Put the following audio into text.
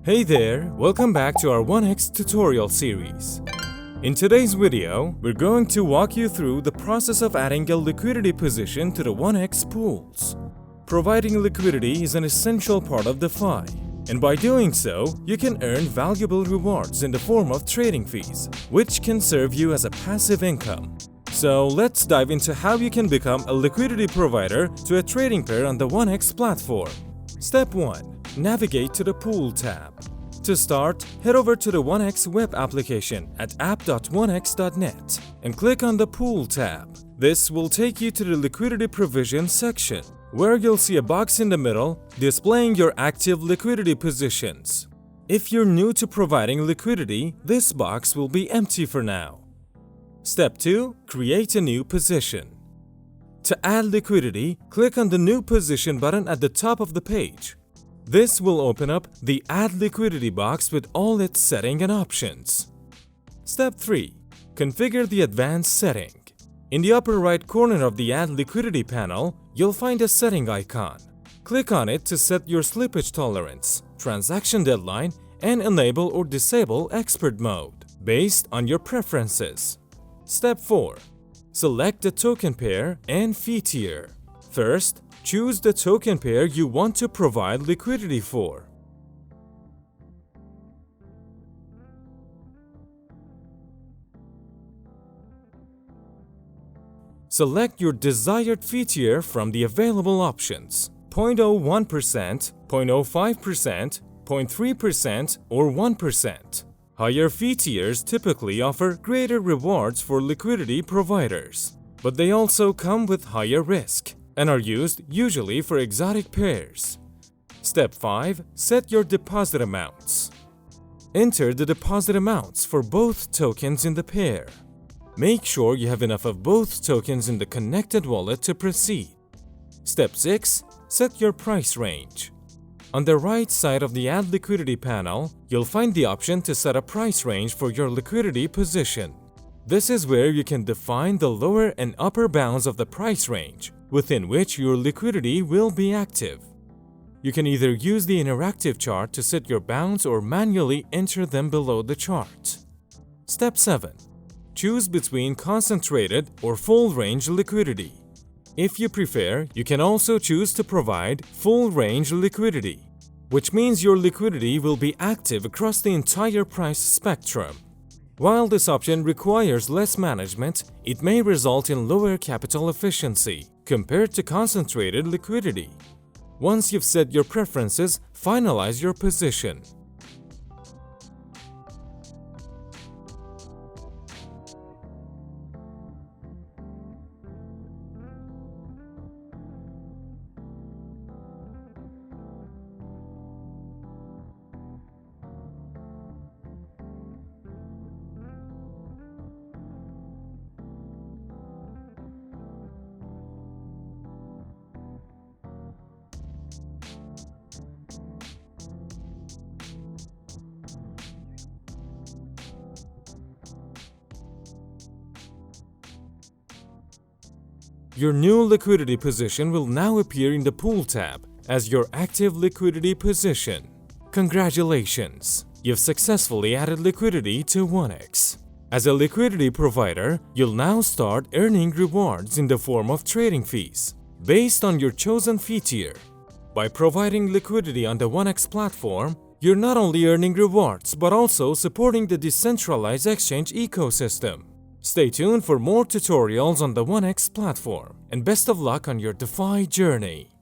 Hey there, welcome back to our 1x tutorial series. In today's video, we're going to walk you through the process of adding a liquidity position to the 1x pools. Providing liquidity is an essential part of DeFi, and by doing so, you can earn valuable rewards in the form of trading fees, which can serve you as a passive income. So let's dive into how you can become a liquidity provider to a trading pair on the 1x platform. Step 1. Navigate to the Pool tab. To start, head over to the 1x web application at app.1x.net and click on the Pool tab. This will take you to the Liquidity Provision section, where you'll see a box in the middle displaying your active liquidity positions. If you're new to providing liquidity, this box will be empty for now. Step 2. Create a new position. To add liquidity, click on the New Position button at the top of the page. This will open up the Add Liquidity box with all its settings and options. Step 3. Configure the advanced setting. In the upper right corner of the Add Liquidity panel, you'll find a setting icon. Click on it to set your slippage tolerance, transaction deadline, and enable or disable expert mode based on your preferences. Step 4. Select the token pair and fee tier. First, choose the token pair you want to provide liquidity for. Select your desired fee tier from the available options: 0.01%, 0.05%, 0.3%, or 1%. Higher fee tiers typically offer greater rewards for liquidity providers, but they also come with higher risk and are used usually for exotic pairs. Step 5. Set your deposit amounts. Enter the deposit amounts for both tokens in the pair. Make sure you have enough of both tokens in the connected wallet to proceed. Step 6. Set your price range. On the right side of the Add Liquidity panel, you'll find the option to set a price range for your liquidity position. This is where you can define the lower and upper bounds of the price range within which your liquidity will be active. You can either use the interactive chart to set your bounds or manually enter them below the chart. Step 7. Choose between concentrated or full range liquidity. If you prefer, you can also choose to provide full range liquidity, which means your liquidity will be active across the entire price spectrum. While this option requires less management, it may result in lower capital efficiency compared to concentrated liquidity. Once you've set your preferences, finalize your position. Your new liquidity position will now appear in the Pool tab as your active liquidity position. Congratulations! You've successfully added liquidity to 1x. As a liquidity provider, you'll now start earning rewards in the form of trading fees based on your chosen fee tier. By providing liquidity on the 1x platform, you're not only earning rewards but also supporting the decentralized exchange ecosystem. Stay tuned for more tutorials on the 1x platform, and best of luck on your DeFi journey.